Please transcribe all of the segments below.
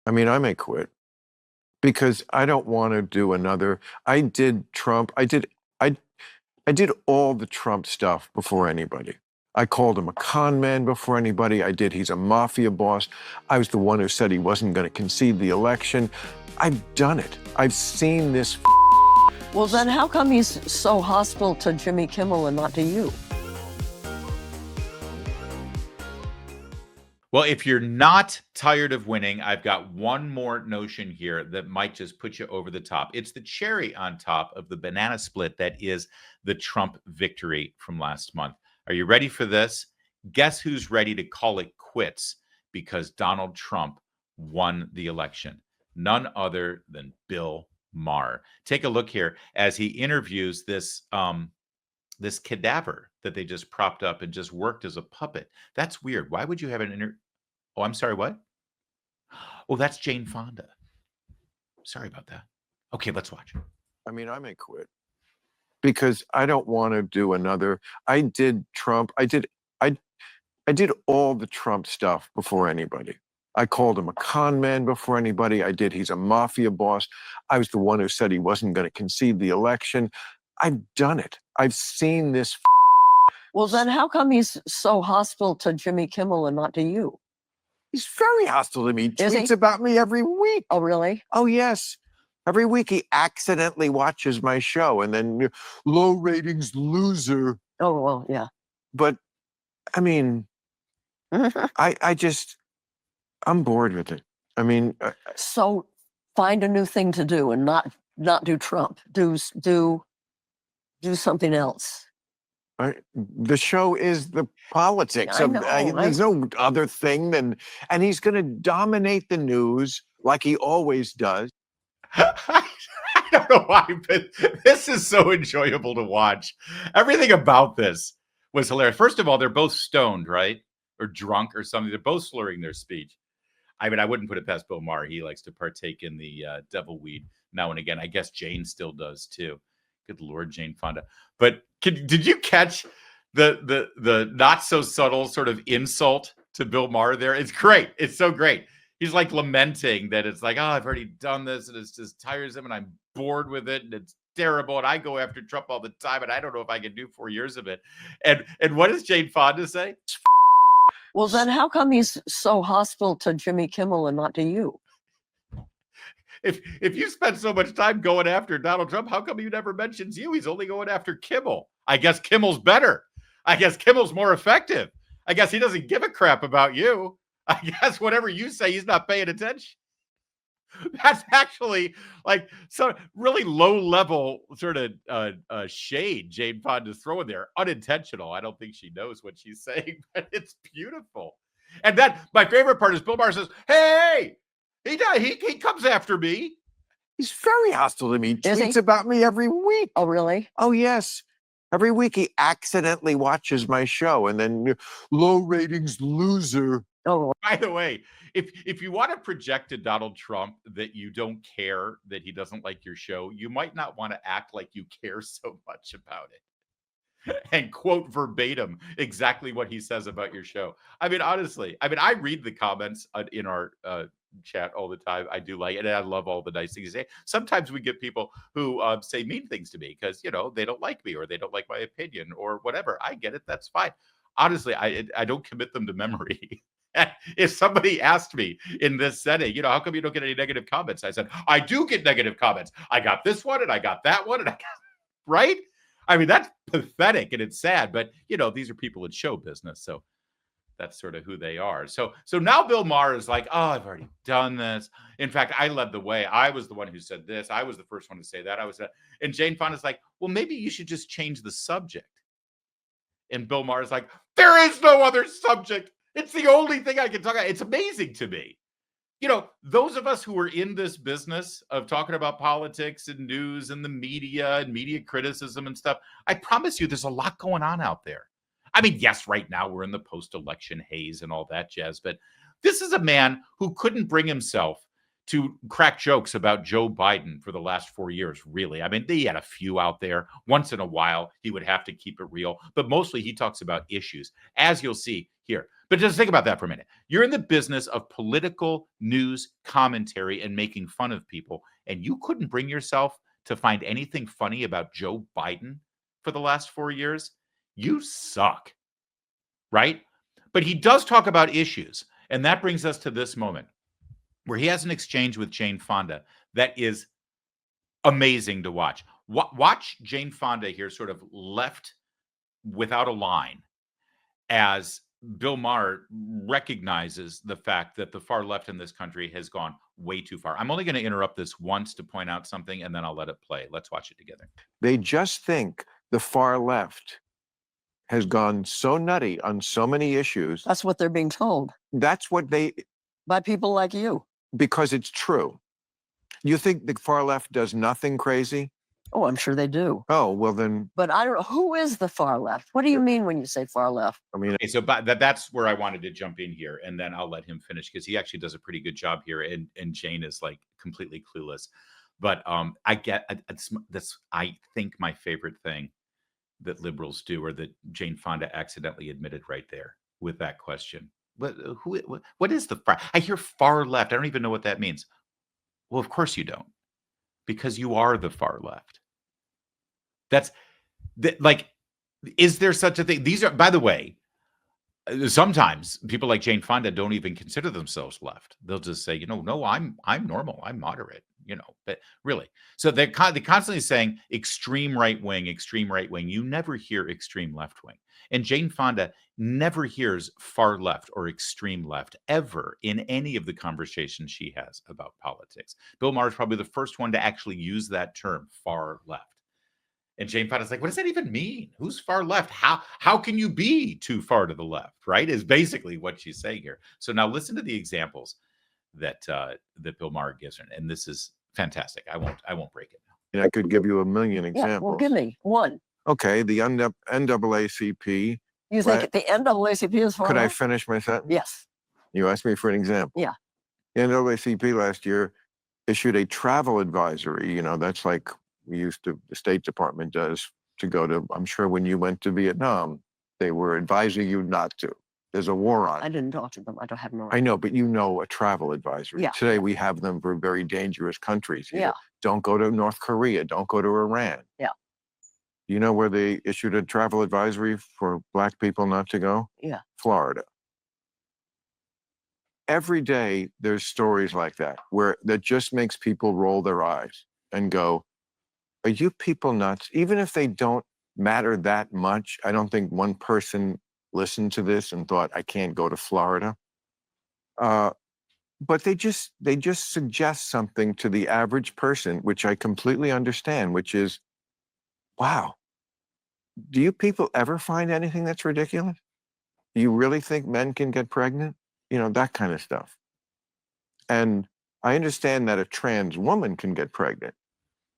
I mean, I may quit because I don't want to do another. I did Trump. I did all the Trump stuff before anybody. I called him a con man before anybody. He's a mafia boss. I was the one who said he wasn't going to concede the election. I've done it. I've seen this. Well, then how come he's so hostile to Jimmy Kimmel and not to you? Well, if you're not tired of winning, I've got one more notion here that might just put you over the top. It's the cherry on top of the banana split that is the Trump victory from last month. Are you ready for this? Guess who's ready to call it quits because Donald Trump won the election? None other than Bill Maher. Take a look here as he interviews this this cadaver that they just propped up and just worked as a puppet. That's weird. Why would you have an Oh, I'm sorry, what? Oh, that's Jane Fonda. Sorry about that. Okay, let's watch. I mean, I may quit because I don't want to do another. I did Trump. I did all the Trump stuff before anybody. I called him a con man before anybody. He's a mafia boss. I was the one who said he wasn't going to concede the election. I've done it. I've seen this. Well, then how come he's so hostile to Jimmy Kimmel and not to you? He's very hostile to me. He Is he? tweets about me every week. Oh, really? Oh, yes. Every week he accidentally watches my show and then low ratings loser. Oh, well, yeah. But I mean, I'm bored with it. I mean, So find a new thing to do and not do Trump. Do something else. the show is the politics. I know, There's no other thing than, and he's going to dominate the news like he always does. I don't know why, but this is so enjoyable to watch. Everything about this was hilarious. First of all, they're both stoned, right? Or drunk or something. They're both slurring their speech. I mean, I wouldn't put it past Bill Maher. He likes to partake in the devil weed now and again. I guess Jane still does too. Good Lord, Jane Fonda. But did you catch the not so subtle sort of insult to Bill Maher there? It's great. It's so great. He's like lamenting that it's like, oh, I've already done this and it's just tiresome and I'm bored with it and it's terrible and I go after Trump all the time and I don't know if I can do 4 years of it. And what does Jane Fonda say? Well, then how come he's so hostile to Jimmy Kimmel and not to you? If you spend so much time going after Donald Trump, how come he never mentions you? He's only going after Kimmel. I guess Kimmel's better. I guess Kimmel's more effective. I guess he doesn't give a crap about you. I guess whatever you say, he's not paying attention. That's actually like some really low level sort of shade Jane Fonda's throwing there. Unintentional. I don't think she knows what she's saying, but it's beautiful. And then my favorite part is Bill Maher says, hey, he comes after me. He's very hostile to me. He tweets about me every week. Oh, really? Oh, yes. Every week he accidentally watches my show and then low ratings loser. Oh, by the way, if you want to project to Donald Trump that you don't care that he doesn't like your show, you might not want to act like you care so much about it and quote verbatim exactly what he says about your show. I mean, honestly, I read the comments in our chat all the time. I do like it, and I love all the nice things you say. Sometimes we get people who say mean things to me because, they don't like me or they don't like my opinion or whatever. I get it. That's fine. Honestly, I don't commit them to memory. If somebody asked me in this setting, how come you don't get any negative comments? I said, I do get negative comments. I got this one and I got that one. Right? I mean, that's pathetic and it's sad, but these are people in show business. So that's sort of who they are. So now Bill Maher is like, oh, I've already done this. In fact, I led the way. I was the one who said this. I was the first one to say that. And Jane Fonda's like, well, maybe you should just change the subject. And Bill Maher is like, there is no other subject. It's the only thing I can talk about. It's amazing to me. Those of us who are in this business of talking about politics and news and the media and media criticism and stuff, I promise you there's a lot going on out there. I mean, yes, right now we're in the post-election haze and all that jazz, but this is a man who couldn't bring himself to crack jokes about Joe Biden for the last 4 years, really. I mean, he had a few out there. Once in a while, he would have to keep it real, but mostly he talks about issues. As you'll see, here. But just think about that for a minute. You're in the business of political news commentary and making fun of people, and you couldn't bring yourself to find anything funny about Joe Biden for the last 4 years. You suck, right? But he does talk about issues, and that brings us to this moment where he has an exchange with Jane Fonda that is amazing to watch. Watch Jane Fonda here sort of left without a line as Bill Maher recognizes the fact that the far left in this country has gone way too far. I'm only going to interrupt this once to point out something, and then I'll let it play. Let's watch it together. They just think the far left has gone so nutty on so many issues. That's what they're being told That's what they, by people like you. because it's true. You think the far left does nothing crazy? Oh, I'm sure they do. Oh, well then, But I don't know. Who is the far left? What do you mean when you say far left? I mean, Okay, so that's where I wanted to jump in here, and then I'll let him finish because he actually does a pretty good job here, and Jane is like completely clueless. But I get that's I think my favorite thing that liberals do, or that Jane Fonda accidentally admitted right there with that question. What is the far? I hear far left. I don't even know what that means. Well, of course you don't, because you are the far left. That's like, is there such a thing? These are, by the way, sometimes people like Jane Fonda don't even consider themselves left. They'll just say, no, I'm normal, I'm moderate, but really. So they're constantly saying extreme right wing, extreme right wing. You never hear extreme left wing. And Jane Fonda never hears far left or extreme left ever in any of the conversations she has about politics. Bill Maher is probably the first one to actually use that term, far left. And Jane Fonda's like, what does that even mean? Who's far left? How can you be too far to the left? Right? Is basically what she's saying here. So now listen to the examples that Bill Maher gives her, and this is fantastic. I won't break it now. I could give you a million examples. Yeah, well, give me one. Okay, the NAACP. You think the NAACP is far Could I left? finish my sentence? Yes. You asked me for an example. Yeah. The NAACP last year issued a travel advisory. That's like the State Department does to go to, I'm sure when you went to Vietnam, they were advising you not to. There's a war on. I didn't talk to them. I don't have no. I know, but a travel advisory. Yeah. Today we have them for very dangerous countries. Yeah. Don't go to North Korea. Don't go to Iran. Yeah. You know where they issued a travel advisory for Black people not to go? Yeah. Florida. Every day there's stories like that that just makes people roll their eyes and go, are you people nuts? Even if they don't matter that much, I don't think one person listened to this and thought, I can't go to Florida. But they just suggest something to the average person, which I completely understand, which is, wow, do you people ever find anything that's ridiculous? Do you really think men can get pregnant? That kind of stuff. And I understand that a trans woman can get pregnant.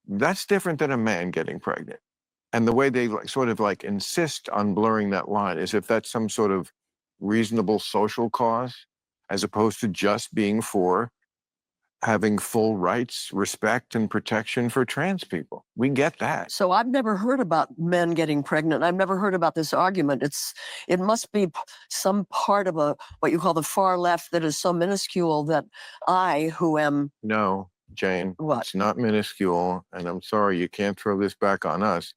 That's different than a man getting pregnant. And the way they sort of insist on blurring that line is if that's some sort of reasonable social cause, as opposed to just being for having full rights, respect, and protection for trans people. We get that. So I've never heard about men getting pregnant. I've never heard about this argument. It must be some part of what you call the far left that is so minuscule that I, who am... No, Jane, What? It's not minuscule, and I'm sorry, you can't throw this back on us.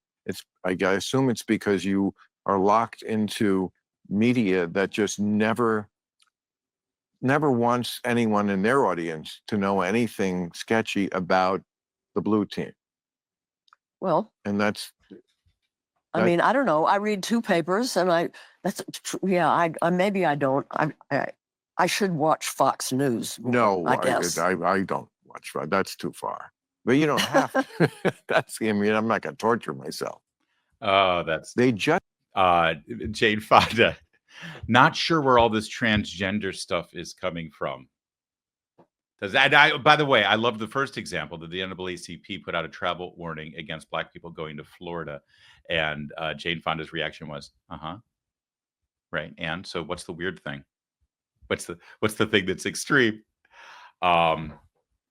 I assume it's because you are locked into media that just never wants anyone in their audience to know anything sketchy about the blue team. Well, And that's... I mean, I don't know. I read two papers, and I maybe I don't. I should watch Fox News. No, I guess. I don't watch that. That's too far. But you don't have to. I'm not going to torture myself. Oh, They just... Jane Fonda. Not sure where all this transgender stuff is coming from. By the way, I love the first example that the NAACP put out a travel warning against Black people going to Florida. And Jane Fonda's reaction was, right. And so what's the weird thing? What's the thing that's extreme?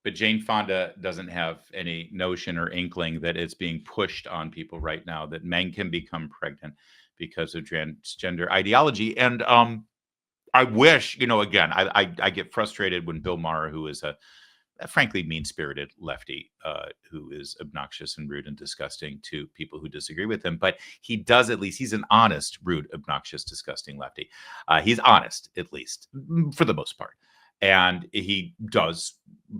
But Jane Fonda doesn't have any notion or inkling that it's being pushed on people right now, that men can become pregnant because of transgender ideology. And I wish, again, I get frustrated when Bill Maher, who is a frankly mean-spirited lefty, who is obnoxious and rude and disgusting to people who disagree with him, but he's an honest, rude, obnoxious, disgusting lefty. He's honest, at least, for the most part. And he does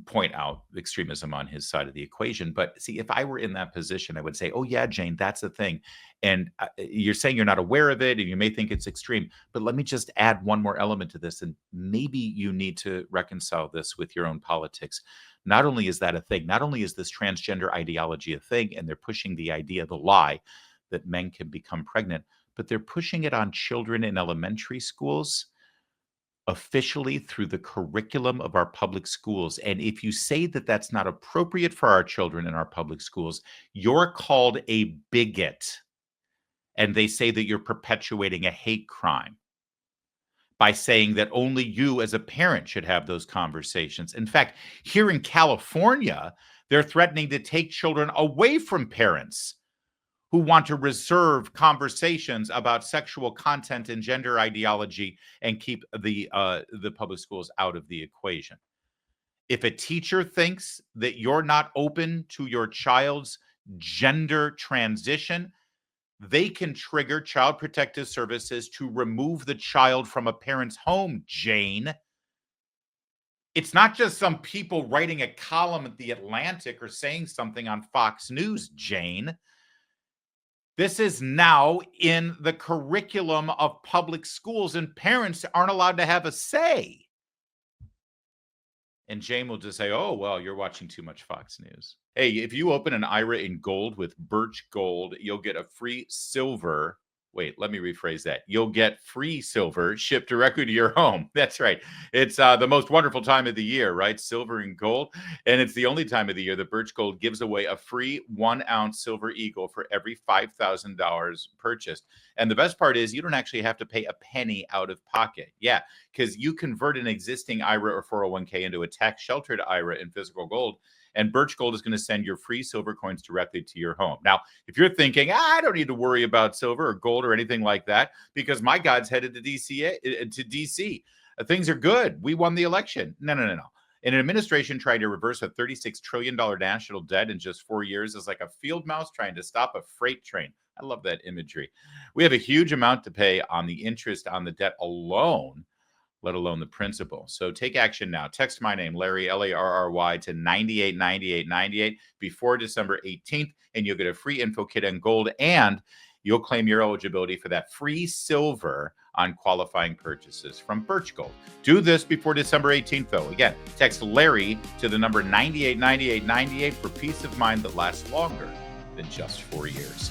point out extremism on his side of the equation. But see, if I were in that position, I would say, oh, yeah, Jane, that's the thing. And you're saying you're not aware of it and you may think it's extreme. But let me just add one more element to this. And maybe you need to reconcile this with your own politics. Not only is that a thing, not only is this transgender ideology a thing, and they're pushing the idea, the lie, that men can become pregnant, but they're pushing it on children in elementary schools officially through the curriculum of our public schools. And if you say that that's not appropriate for our children in our public schools, you're called a bigot. And they say that you're perpetuating a hate crime by saying that only you as a parent should have those conversations. In fact, here in California, they're threatening to take children away from parents who want to reserve conversations about sexual content and gender ideology and keep the public schools out of the equation. If a teacher thinks that you're not open to your child's gender transition, they can trigger Child Protective Services to remove the child from a parent's home, Jane. It's not just some people writing a column at The Atlantic or saying something on Fox News, Jane. This is now in the curriculum of public schools, and parents aren't allowed to have a say. And Jane will just say, oh, well, you're watching too much Fox News. Hey, if you open an IRA in gold with Birch Gold, you'll get a free silver. Wait, let me rephrase that. You'll get free silver shipped directly to your home. That's right. It's the most wonderful time of the year, right? Silver and gold. And it's the only time of the year that Birch Gold gives away a free 1-ounce silver eagle for every $5,000 purchased. And the best part is you don't actually have to pay a penny out of pocket. Yeah, because you convert an existing IRA or 401k into a tax-sheltered IRA in physical gold, and Birch Gold is going to send your free silver coins directly to your home. Now, if you're thinking, I don't need to worry about silver or gold or anything like that, because my God's headed to DC. Things are good. We won the election. No. An administration trying to reverse a $36 trillion national debt in just 4 years is like a field mouse trying to stop a freight train. I love that imagery. We have a huge amount to pay on the interest on the debt alone, let alone the principal. So take action now. Text my name, Larry, Larry, to 989898 before December 18th, and you'll get a free info kit on gold, and you'll claim your eligibility for that free silver on qualifying purchases from Birch Gold. Do this before December 18th, though. Again, text Larry to the number 989898 for peace of mind that lasts longer than just 4 years.